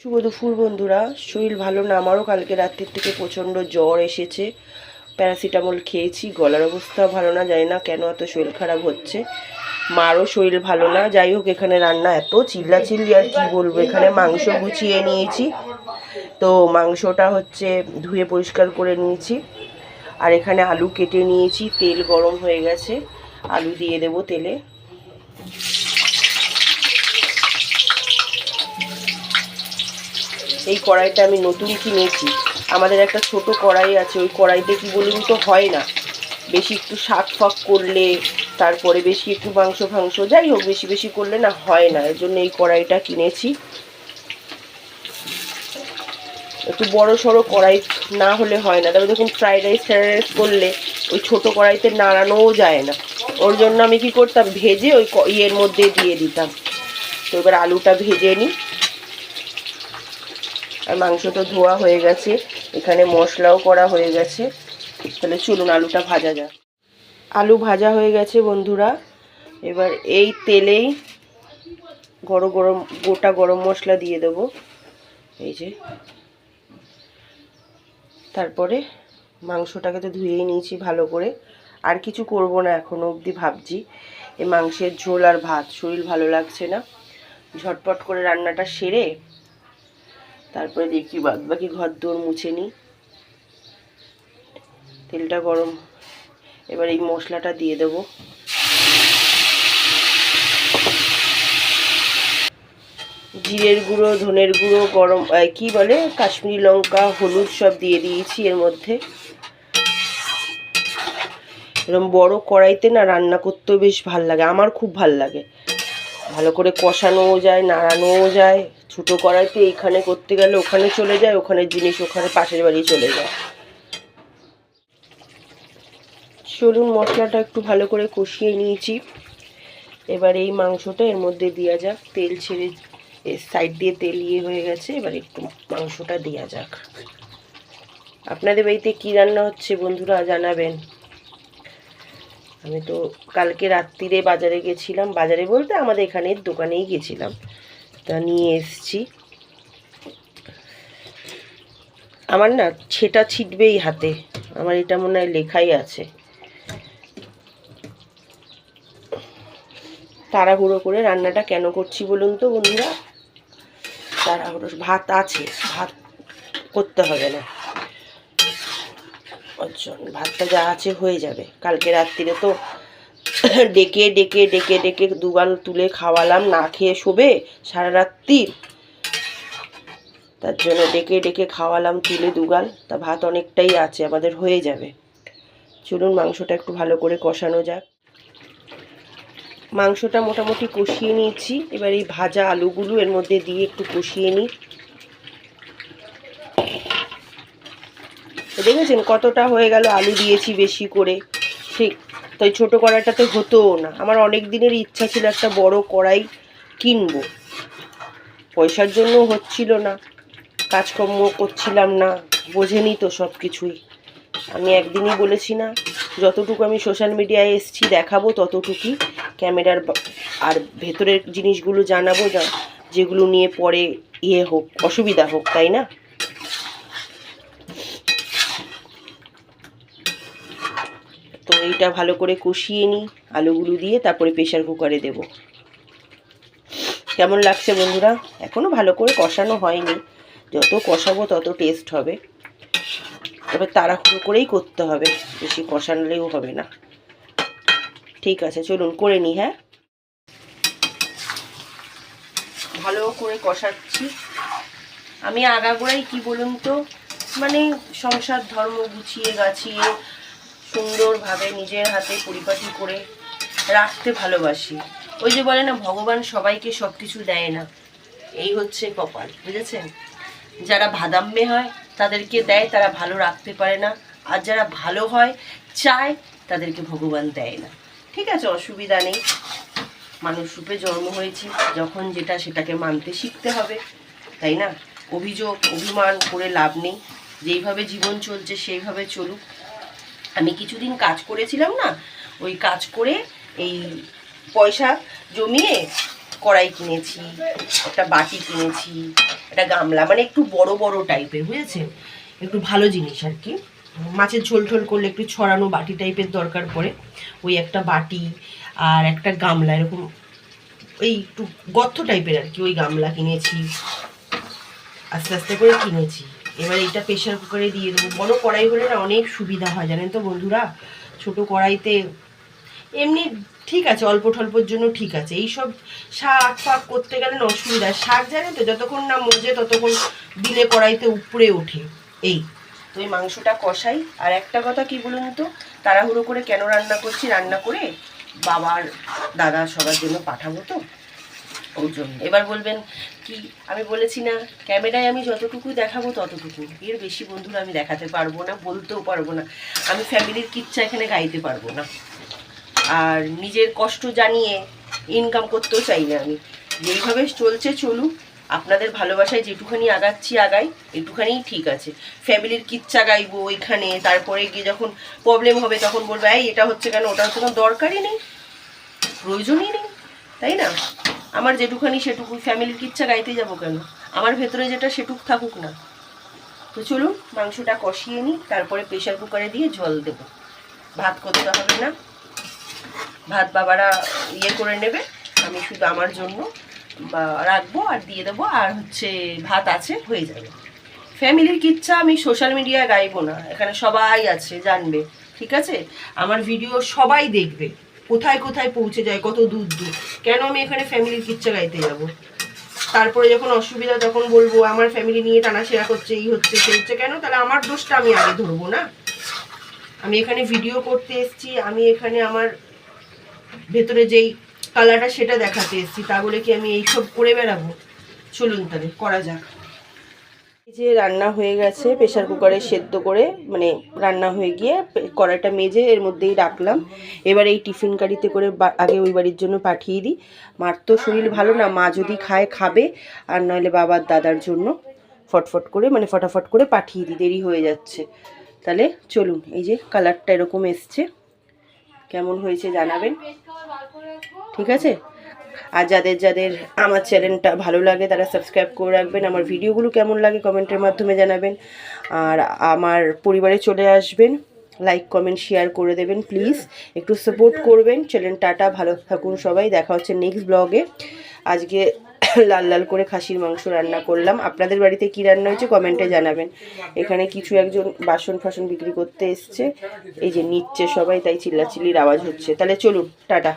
শুভ দুপুর বন্ধুরা। শরীর ভালো না, আমারও কালকে রাত্রির থেকে প্রচণ্ড জ্বর এসেছে। প্যারাসিটামল খেয়েছি, গলার অবস্থা ভালো না, জানি না কেন এত শরীর খারাপ হচ্ছে। মারও শরীর ভালো না। যাই হোক, এখানে রান্না এত চিল্লাচিল্লি আর কি বলবো। এখানে মাংস গুছিয়ে নিয়েছি, তো মাংসটা হচ্ছে ধুয়ে পরিষ্কার করে নিয়েছি। আর এখানে আলু কেটে নিয়েছি, তেল গরম হয়ে গেছে, আলু দিয়ে দেবো তেলে। এই কড়াইটা আমি নতুন কিনেছি। আমাদের একটা ছোট কড়াই আছে, ওই কড়াইতে কি বলুন তো হয় না, বেশি একটু শাক ফাক করলে, তারপরে বেশি একটু মাংস ফাংস যাই হোক বেশি বেশি করলে না হয় না, এর জন্য এই কড়াইটা কিনেছি। একটু বড় সড়ো কড়াই না হলে হয় না। তবে দেখুন ফ্রাইড রাইস করলে ওই ছোটো কড়াইতে নাড়ানোও যায় না, ওর জন্য আমি কি করতাম, ভেজে ওই ইয়ের মধ্যে দিয়ে দিতাম। তো এবার আলুটা ভেজে নিই। আর মাংসটা ধোয়া হয়ে গেছে, এখানে মশলাও করা হয়ে গেছে। তাহলে চলুন আলুটা ভাজা যাক। আলু ভাজা হয়ে গেছে বন্ধুরা। এবার এই তেলেই গোটা গরম মশলা দিয়ে দেবো, এই যে। তারপরে মাংসটাকে তো ধুয়েই নিয়েছি ভালো করে, আর কিছু করব না এখনো অবধি ভাবছি। এই মাংসের ঝোল আর ভাত, শরীর ভালো লাগছে না, ঝটপট করে রান্নাটা সেরে তারপরে দেখি বাকি ঘর দোর মুছে নিই। তেলটা গরম, এবার এই মশলাটা দিয়ে দেবো। জিরের গুঁড়ো, ধনের গুঁড়ো, গরম কি বলে কাশ্মীরি লঙ্কা, হলুদ সব দিয়ে দিয়েছি এর মধ্যে। এরকম বড় কড়াইতে না রান্না করতেও বেশ ভাল লাগে, আমার খুব ভাল লাগে। ভালো করে কষানোও যায়, নাড়ানোও যায়। ছোটো কড়াইতে এইখানে করতে গেলে ওখানে চলে যায়, ওখানের জিনিস ওখানে পাশের বাড়ি চলে যায়। চলুন মশলাটা একটু ভালো করে কষিয়ে নিয়েছি। এবার এই মাংসটা এর মধ্যে দেওয়া যাক। তেল ছেড়ে সাইড দিয়ে তেল ইয়ে হয়ে গেছে, এবার একটু মাংসটা দেওয়া যাক। আপনাদের বাড়িতে কী রান্না হচ্ছে বন্ধুরা জানাবেন। আমি তো কালকে রাত্রিরে বাজারে গেছিলাম, বাজারে বলতে আমাদের এখানের দোকানেই গেছিলাম, তা নিয়ে এসছি। আমার না ছেটা ছিটবেই হাতে, আমার এটা মনে হয় লেখাই আছে। তাড়াহুড়ো করে রান্নাটা কেন করছি বলুন তো বন্ধুরা, তাড়াহুড়ো। ভাত আছে, ভাত করতে হবে না, ভাতটা যা আছে হয়ে যাবে। কালকে রাত্রিরে তো ডেকে ডেকে ডেকে ডেকে দুগাল তুলে খাওয়ালাম, না খেয়ে শোবে সারা রাত্রি, তার জন্য ডেকে ডেকে খাওয়ালাম তুলে দুগাল। তা ভাত অনেকটাই আছে, আমাদের হয়ে যাবে। চলুন মাংসটা একটু ভালো করে কষানো যাক। মাংসটা মোটামুটি কষিয়ে নিয়েছি, এবার এই ভাজা আলুগুলো এর মধ্যে দিয়ে একটু কষিয়ে নিই। দেখেছেন কতটা হয়ে গেল, আলু দিয়েছি বেশি করে, ঠিক। তো এই ছোটো কড়াইটাতে হতোও না। আমার অনেক দিনের ইচ্ছা ছিল একটা বড় কড়াই কিনবো, পয়সার জন্য হচ্ছিল না, কাজকর্ম করছিলাম না, বোঝেনি তো সব কিছুই। আমি একদিনই বলেছি না, যতটুকু আমি সোশ্যাল মিডিয়ায় এসছি দেখাবো ততটুকুই, ক্যামেরার আর ভেতরের জিনিসগুলো জানাবো, যেগুলো নিয়ে পরে ইয়ে হোক, অসুবিধা হোক, তাই না। তো এইটা ভালো করে কষিয়ে নিই আলুগুলো দিয়ে, তারপরে প্রেশার কুকারে দেব। কেমন লাগছে বন্ধুরা, এখনও ভালো করে কষানো হয়নি, যত কষাবো তত টেস্ট হবে। তবে তাড়াহুড়ো করেই করতে হবে, বেশি কষানলেও হবে না। ঠিক আছে চলুন করে নিই। হ্যাঁ, ভালো করে কষাচ্ছি আমি। আগাগোড়াই কি বলুন তো, মানে সংসার ধর্ম গুছিয়ে গাছিয়ে সুন্দরভাবে নিজের হাতে পরিপাটি করে রাখতে ভালোবাসি। ওই যে বলে না, ভগবান সবাইকে সব কিছু দেয় না, এই হচ্ছে কপাল, বুঝেছেন। যারা ভাদাম্মে হয় তাদেরকে দেয়, তারা ভালো রাখতে পারে না। আর যারা ভালো হয় চায়, তাদেরকে ভগবান দেয় না। ঠিক আছে, অসুবিধা নেই, মানুষ রূপে জন্ম হয়েছি, যখন যেটা সেটাকে মানতে শিখতে হবে, তাই না। অভিমান করে লাভ নেই, যেইভাবে জীবন চলছে সেইভাবে চলুক। আমি কিছুদিন কাজ করেছিলাম না, ওই কাজ করে এই পয়সা জমিয়ে কড়াই কিনেছি, একটা বাটি কিনেছি, একটা গামলা, মানে একটু বড় বড় টাইপের, বুঝেছেন, একটু ভালো জিনিস আর কি। মাছের ঝোল ঠোল করলে একটু ছড়ানো বাটি টাইপের দরকার পড়ে, ওই একটা বাটি আর একটা গামলা, এরকম ওই একটু গর্ত টাইপের আর কি, ওই গামলা কিনেছি, আস্তে আস্তে করে কিনেছি। এবার এইটা প্রেশার কুকারে দিয়ে দেবো। বড় কড়াই হলে না অনেক সুবিধা হয়, জানেন তো বন্ধুরা। ছোট কড়াইতে এমনি ঠিক আছে, অল্প টল্পর জন্য ঠিক আছে, এইসব শাক ফাক করতে গেলে না অসুবিধা। শাক জানেন তো, যতক্ষণ না মজে ততক্ষণ দিলে কড়াইতে উপরে ওঠে। এই তো এই মাংসটা কষাই। আর একটা কথা কি বলুন তো, তাড়াহুড়ো করে কেন রান্না করছি, রান্না করে বাবার দাদা সবার জন্য পাঠাবো তো, ওর জন্য। এবার বলবেন কি, আমি বলেছি না ক্যামেরায় আমি যতটুকু দেখাবো ততটুকু, এর বেশি বন্ধুরা আমি দেখাতে পারবো না, বলতেও পারবো না। আমি ফ্যামিলির কিচ্ছা এখানে গাইতে পারবো না, আর নিজের কষ্ট জানিয়ে ইনকাম করতেও চাই না আমি। যেইভাবে চলছে চলুক, আপনাদের ভালোবাসায় যেটুখানি আগাচ্ছি আগাই, এটুখানিই ঠিক আছে। ফ্যামিলির কিচ্ছা গাইবো ওইখানে, তারপরে গিয়ে যখন প্রবলেম হবে তখন বলবো এই এটা হচ্ছে কেন, ওটা হচ্ছে কেন, দরকারই নেই, প্রয়োজনই নেই, তাই না? আমার যেটুখানি সেটুকু, ফ্যামিলির কিচ্ছা গাইতে যাবো কেন? আমার ভেতরে যেটা সেটুক থাকুক না। তো চলুন মাংসটা কষিয়ে নিই, তারপরে প্রেশার কুকারে দিয়ে জল দেবো। ভাত করতে হবে না, ভাত বাবারা ইয়ে করে নেবে, আমি শুধু আমার জন্য রাখবো আর দিয়ে দেবো, আর হচ্ছে ভাত আছে, হয়ে যাবে। ফ্যামিলির কিচ্ছা আমি সোশ্যাল মিডিয়ায় গাইবো না, এখানে সবাই আছে জানবে, ঠিক আছে? আমার ভিডিও সবাই দেখবে, কোথায় কোথায় পৌঁছে যায়, কত দূর দূর। কেন আমি এখানে ফ্যামিলির কিচ্ছা গাইতে যাব? তারপরে যখন অসুবিধা তখন বলবো আমার ফ্যামিলি নিয়ে টানাশেরা করছে, এই হচ্ছে সেই হচ্ছে, কেন? তাহলে আমার দোষটা আমি আগে ধরবো না। আমি এখানে ভিডিও করতে এসেছি, আমি এখানে আমার ভেতরে যেই কালারটা সেটা দেখাতে এসেছি, তা বলে কি আমি এইসব করে বেড়াবো? চলুন তাহলে করা যাক। এই যে রান্না হয়ে গেছে, প্রেশার কুকারে সেদ্ধ করে, মানে রান্না হয়ে গিয়ে কড়াইটা মেজে এর মধ্যেই রাখলাম। এবার এই টিফিন গাড়িতে করে আগে ওই বাড়ির জন্য পাঠিয়ে দিই। মার তো শরীর ভালো না, মা যদি খায় খাবে, আর নইলে বাবার দাদার জন্য ফটফট করে, মানে ফটাফট করে পাঠিয়ে দিই, দেরি হয়ে যাচ্ছে। তাহলে চলুন, এই যে কালারটা এরকম এসছে, কেমন হয়েছে জানাবেন, ঠিক আছে? আর যাদের যাদের আমার চ্যানেলটা ভালো লাগে তারা সাবস্ক্রাইব করে রাখবেন। আমার ভিডিওগুলো কেমন লাগে কমেন্টের মাধ্যমে জানাবেন, আর আমার পরিবারে চলে আসবেন, লাইক কমেন্ট শেয়ার করে দেবেন প্লিজ, একটু সাপোর্ট করবেন। চ্যানেল টাটা, ভালো থাকুন সবাই, দেখা হচ্ছে নেক্সট ব্লগে। আজকে লাল লাল করে খাসির মাংস রান্না করলাম। আপনাদের বাড়িতে কি রান্না হয়েছে কমেন্টে জানাবেন। এখানে কিছু একজন বাসন ফাসন বিক্রি করতে এসছে, এই যে নিচ্ছে সবাই, তাই চিল্লাচিল্লির আওয়াজ হচ্ছে। তাহলে চলুন টাটা।